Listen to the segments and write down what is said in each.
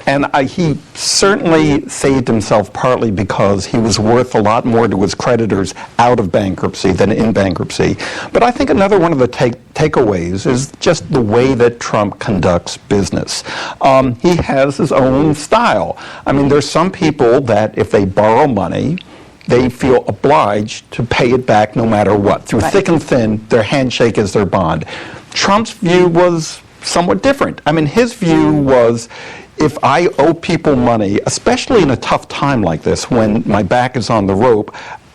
And he certainly saved himself partly because he was worth a lot more to his creditors out of bankruptcy than in bankruptcy. But I think another one of the takeaways is just the way that Trump conducts business. He has his own style. I mean, there's some people that if they borrow money, they feel obliged to pay it back no matter what. Through thick and thin, their handshake is their bond. Trump's view was somewhat different. I mean, his view was, if I owe people money, especially in a tough time like this when my back is on the rope,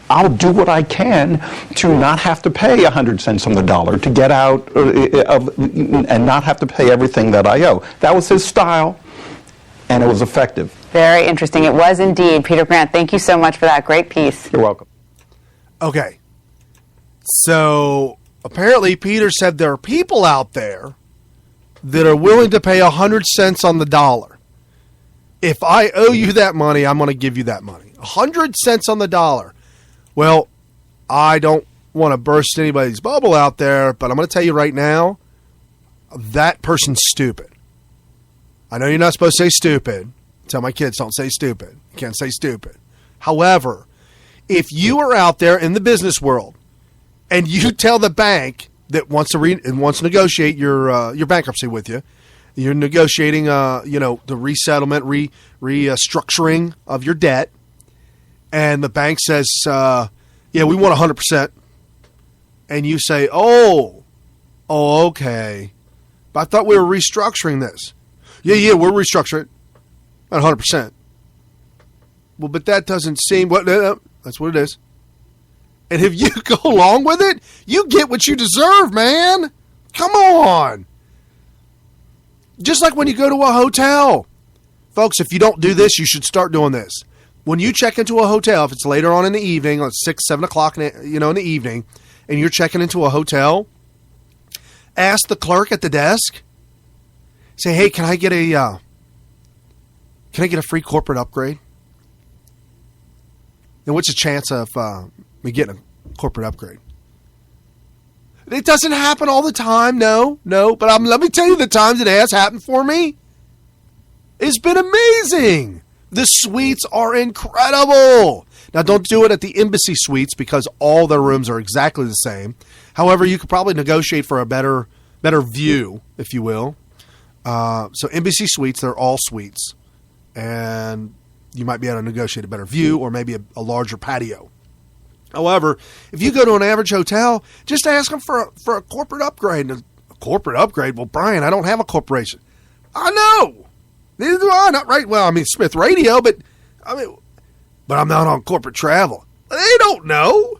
I'll do what I can to not have to pay 100 cents on the dollar, to get out and not have to pay everything that I owe. That was his style, and it was effective. Very interesting. It was indeed. Peter Grant, thank you so much for that great piece. You're welcome. Okay. So apparently Peter said there are people out there that are willing to pay 100 cents on the dollar. If I owe you that money, I'm going to give you that money. 100 cents on the dollar. Well, I don't want to burst anybody's bubble out there, but I'm going to tell you right now, that person's stupid. I know you're not supposed to say stupid. Tell my kids, don't say stupid. You can't say stupid. However, if you are out there in the business world and you tell the bank that wants to negotiate your bankruptcy with you, you're negotiating the resettlement, restructuring of your debt, and the bank says, yeah, we want 100%, and you say, oh, okay, but I thought we were restructuring this. Yeah, we're restructuring at 100%. Well, but that doesn't seem that's what it is. And if you go along with it, you get what you deserve, man. Come on. Just like when you go to a hotel. Folks, if you don't do this, you should start doing this. When you check into a hotel, if it's later on in the evening, like 6, 7 o'clock in the evening, and you're checking into a hotel, ask the clerk at the desk, say, hey, can I get a free corporate upgrade? And what's the chance of me getting a corporate upgrade? It doesn't happen all the time, no. But let me tell you the times it has happened for me. It's been amazing. The suites are incredible. Now, don't do it at the Embassy Suites because all their rooms are exactly the same. However, you could probably negotiate for a better view, if you will. So Embassy Suites, they're all suites. And you might be able to negotiate a better view or maybe a larger patio. However, if you go to an average hotel, just ask them for a corporate upgrade. A corporate upgrade? Well, Brian, I don't have a corporation. I know. Neither do I. Not right. Well, I mean, Smith Radio, but I'm not on corporate travel. They don't know.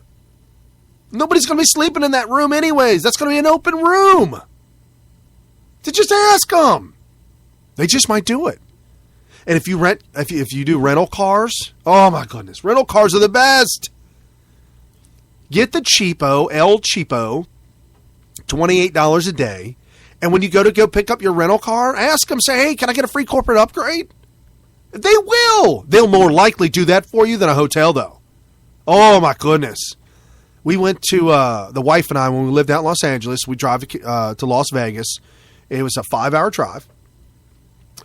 Nobody's going to be sleeping in that room anyways. That's going to be an open room. So just ask them. They just might do it. And if you do rental cars, oh my goodness, rental cars are the best. Get the cheapo, El Cheapo, $28 a day. And when you go pick up your rental car, ask them, say, hey, can I get a free corporate upgrade? They will. They'll more likely do that for you than a hotel, though. Oh my goodness. We went to, the wife and I, when we lived out in Los Angeles, we drive to Las Vegas. It was a 5-hour drive.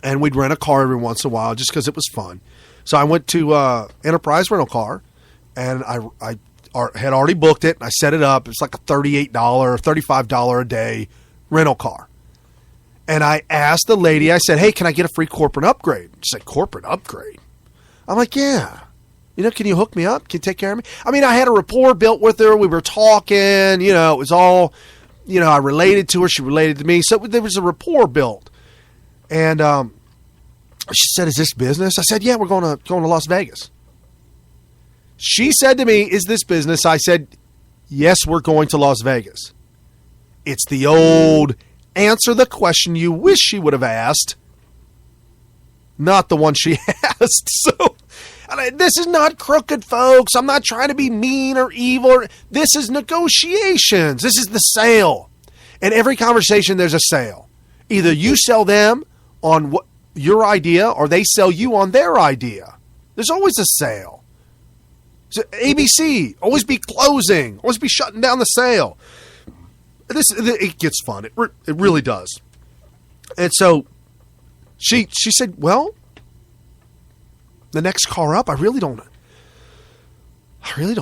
And we'd rent a car every once in a while just because it was fun. So I went to Enterprise Rental Car, and I had already booked it. I set it up. It's like a $38, $35 a day rental car. And I asked the lady, I said, hey, can I get a free corporate upgrade? She said, corporate upgrade? I'm like, yeah. Can you hook me up? Can you take care of me? I mean, I had a rapport built with her. We were talking. It was all, I related to her. She related to me. So there was a rapport built. And she said, is this business? I said, yeah, we're going to Las Vegas. She said to me, is this business? I said, yes, we're going to Las Vegas. It's the old answer the question you wish she would have asked, not the one she asked. So this is not crooked, folks. I'm not trying to be mean or evil. This is negotiations. This is the sale. In every conversation, there's a sale. Either you sell them on what your idea or they sell you on their idea. There's always a sale. So ABC, always be closing, always be shutting down the sale. It gets fun. It really does. And so she said, well, the next car up, I really don't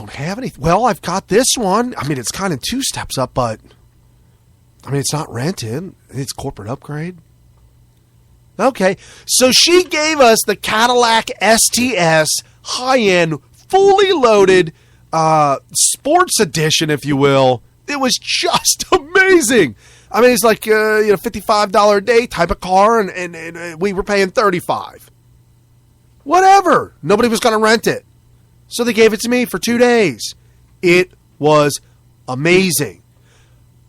have anything. Well, I've got this one. I mean, it's kind of 2 steps up, but I mean, it's not rented. It's corporate upgrade. Okay, so she gave us the Cadillac STS high-end, fully loaded sports edition, if you will. It was just amazing. I mean, it's like $55 a day type of car, and we were paying $35. Whatever. Nobody was going to rent it. So they gave it to me for 2 days. It was amazing.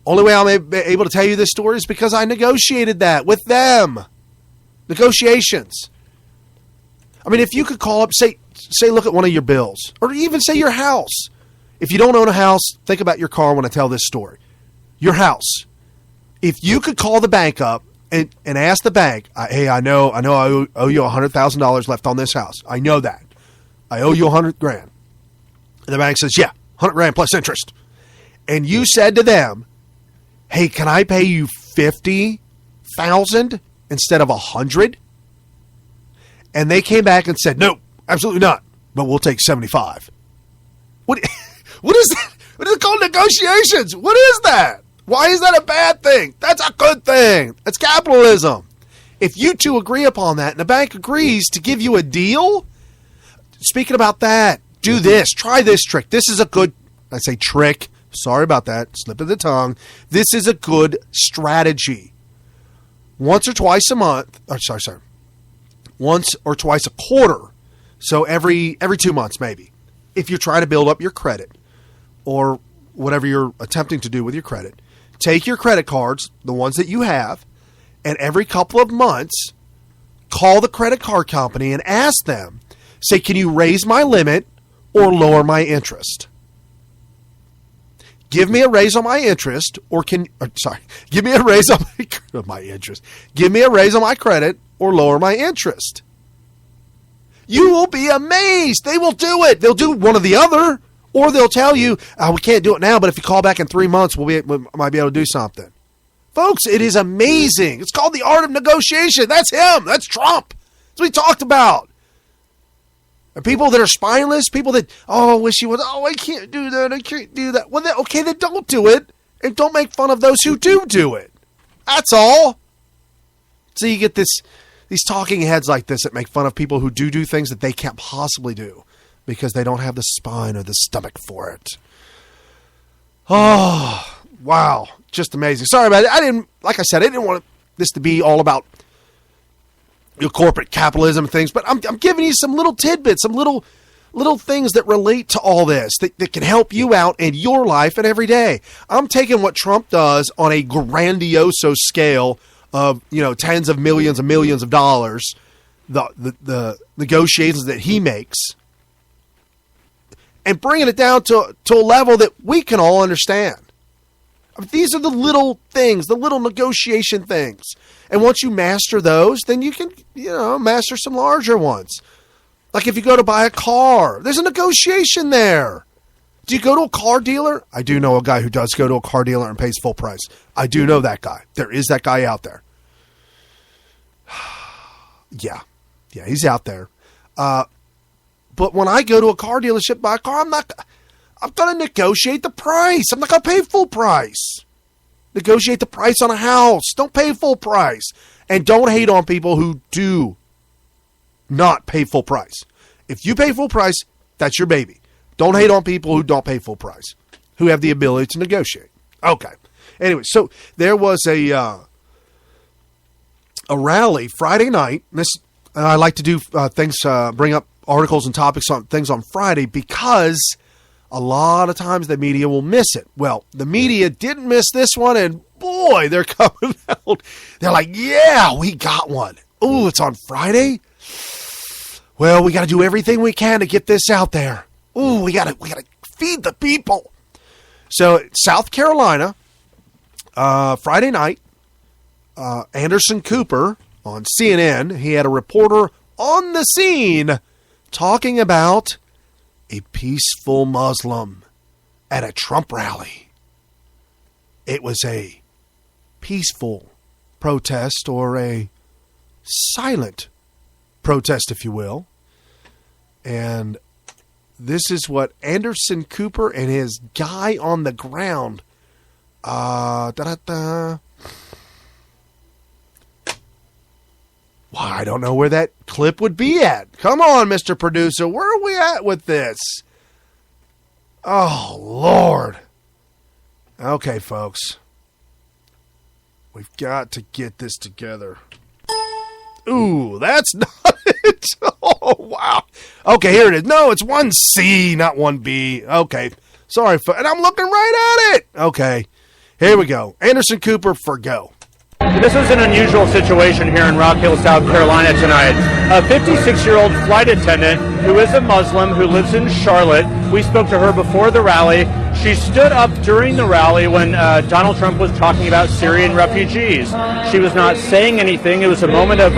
Only way I'm able to tell you this story is because I negotiated that with them. Negotiations. I mean, if you could call up, say look at one of your bills, or even say your house. If you don't own a house, think about your car when I tell this story. Your house. If you could call the bank up and ask the bank, hey, I know I owe you $100,000 left on this house. I know that. I owe you $100,000. And the bank says, yeah, $100,000 plus interest. And you said to them, hey, can I pay you $50,000 instead of $100,000? And they came back and said, no, absolutely not. But we'll take $75,000. What is that? What is it called? Negotiations. What is that? Why is that a bad thing? That's a good thing. That's capitalism. If you two agree upon that and the bank agrees to give you a deal, speaking about that, do this. Try this trick. This is a good, I say trick. Sorry about that. Slip of the tongue. This is a good strategy. Once or twice a month, once or twice a quarter. So every 2 months maybe. If you're trying to build up your credit or whatever you're attempting to do with your credit, take your credit cards, the ones that you have, and every couple of months, call the credit card company and ask them, say, can you raise my limit or lower my interest? Give me a raise on my interest, give me a raise on my interest. Give me a raise on my credit or lower my interest. You will be amazed. They will do it. They'll do one or the other, or they'll tell you, we can't do it now, but if you call back in 3 months, we might be able to do something. Folks, it is amazing. It's called the art of negotiation. That's him. That's Trump. That's what he talked about. And people that are spineless, people that, I wish he would, I can't do that, I can't do that. Well, then don't do it, and don't make fun of those who do it. That's all. So you get these talking heads like this that make fun of people who do things that they can't possibly do because they don't have the spine or the stomach for it. Oh, wow. Just amazing. Sorry about it. I didn't want this to be all about your corporate capitalism things, but I'm giving you some little tidbits, some little things that relate to all this that can help you out in your life and every day. I'm taking what Trump does on a grandioso scale of, tens of millions and millions of dollars, the negotiations that he makes, and bringing it down to a level that we can all understand. These are the little things, the little negotiation things. And once you master those, then you can, master some larger ones. Like if you go to buy a car, there's a negotiation there. Do you go to a car dealer? I do know a guy who does go to a car dealer and pays full price. I do know that guy. There is that guy out there. Yeah, he's out there. But when I go to a car dealership, buy a car, I'm going to negotiate the price. I'm not going to pay full price. Negotiate the price on a house. Don't pay full price. And don't hate on people who do not pay full price. If you pay full price, that's your baby. Don't hate on people who don't pay full price, who have the ability to negotiate. Okay. Anyway, so there was a rally Friday night. I like to do things, bring up articles and topics on things on Friday because a lot of times the media will miss it. Well, the media didn't miss this one, and boy, they're coming out. They're like, yeah, we got one. Oh, it's on Friday? Well, we got to do everything we can to get this out there. Oh, we got to feed the people. So, South Carolina, Friday night, Anderson Cooper on CNN, he had a reporter on the scene talking about a peaceful Muslim at a Trump rally. It was a peaceful protest, or a silent protest, if you will. And this is what Anderson Cooper and his guy on the ground. Well, I don't know where that clip would be at. Come on, Mr. Producer. Where are we at with this? Oh, Lord. Okay, folks. We've got to get this together. Ooh, that's not it. Oh, wow. Okay, here it is. No, it's 1C, not 1B. Okay. Sorry, and I'm looking right at it. Okay. Here we go. Anderson Cooper for go. This is an unusual situation here in Rock Hill, South Carolina tonight. A 56-year-old flight attendant who is a Muslim who lives in Charlotte. We spoke to her before the rally. She stood up during the rally when Donald Trump was talking about Syrian refugees. She was not saying anything. It was a moment of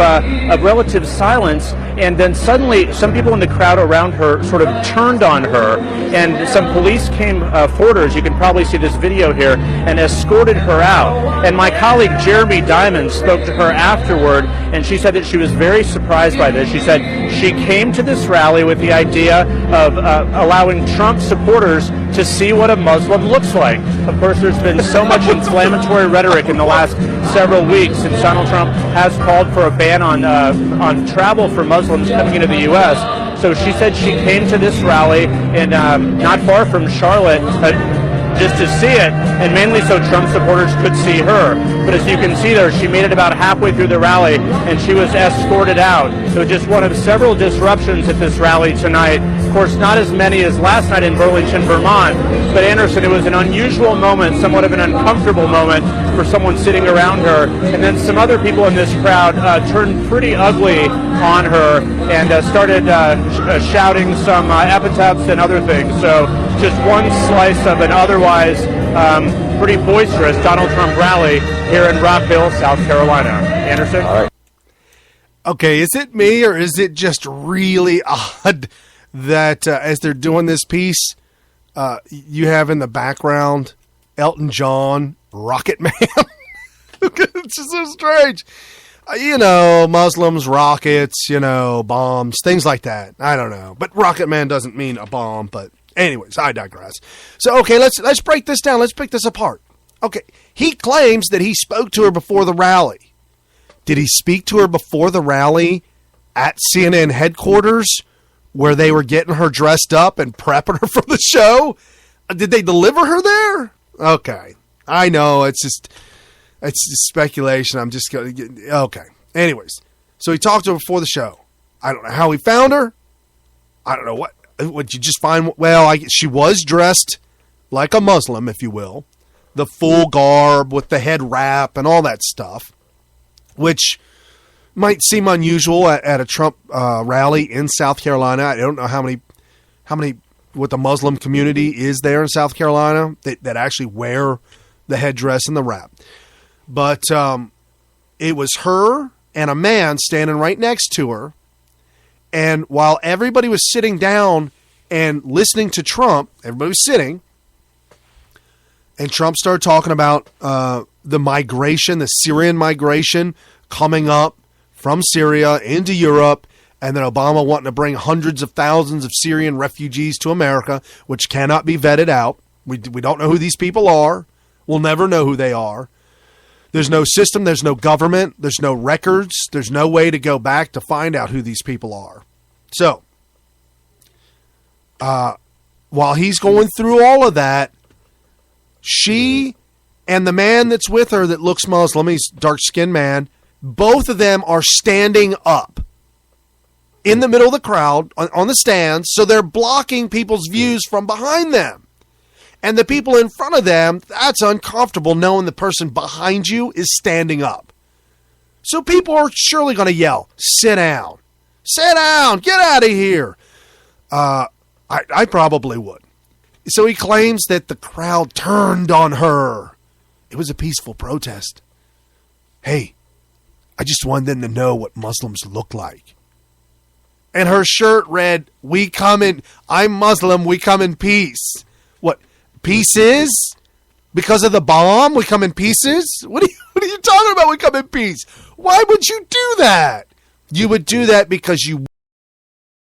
relative silence. And then suddenly some people in the crowd around her sort of turned on her. And some police came forward her, as you can probably see this video here, and escorted her out. And my colleague Jeremy Diamond spoke to her afterward, and she said that she was very surprised by this. She said she came to this rally with the idea of allowing Trump supporters to see what a Muslim looks like. Of course, there's been so much inflammatory rhetoric in the last several weeks since Donald Trump has called for a ban on travel for Muslims coming into the U.S. So she said she came to this rally in not far from Charlotte just to see it, and mainly so Trump supporters could see her. But as you can see there, she made it about halfway through the rally, and she was escorted out. So just one of several disruptions at this rally tonight. Of course, not as many as last night in Burlington, Vermont, but Anderson, it was an unusual moment, somewhat of an uncomfortable moment for someone sitting around her. And then some other people in this crowd turned pretty ugly on her and started shouting some epithets and other things. So just one slice of an otherwise pretty boisterous Donald Trump rally here in Rock Hill, South Carolina. Anderson? All right. Okay, is it me or is it just really odd that as they're doing this piece, you have in the background Elton John, Rocket Man? It's just so strange. Muslims, rockets, bombs, things like that. I don't know. But Rocket Man doesn't mean a bomb, but anyways, I digress. So, okay, let's break this down. Let's pick this apart. Okay, he claims that he spoke to her before the rally. Did he speak to her before the rally at CNN headquarters where they were getting her dressed up and prepping her for the show? Did they deliver her there? Okay, I know, it's just speculation. I'm just going to get, okay. Anyways, so he talked to her before the show. I don't know how he found her. I don't know what. Would you just find? Well, she was dressed like a Muslim, if you will, the full garb with the head wrap and all that stuff, which might seem unusual at a Trump rally in South Carolina. I don't know how many what the Muslim community is there in South Carolina that actually wear the headdress and the wrap, but it was her and a man standing right next to her. And while everybody was sitting down and listening to Trump, everybody was sitting, and Trump started talking about the migration, the Syrian migration coming up from Syria into Europe, and then Obama wanting to bring hundreds of thousands of Syrian refugees to America, which cannot be vetted out. We don't know who these people are. We'll never know who they are. There's no system, there's no government, there's no records, there's no way to go back to find out who these people are. So, while he's going through all of that, she and the man that's with her that looks Muslim, he's a dark-skinned man, both of them are standing up in the middle of the crowd on the stands, so they're blocking people's views from behind them. And the people in front of them, that's uncomfortable knowing the person behind you is standing up. So people are surely going to yell, sit down. Sit down. Get out of here. I probably would. So he claims that the crowd turned on her. It was a peaceful protest. Hey, I just wanted them to know what Muslims look like. And her shirt read, I'm Muslim, we come in peace. What? Pieces? Because of the bomb, we come in pieces? What are you talking about? We come in peace. Why would you do that? You would do that because you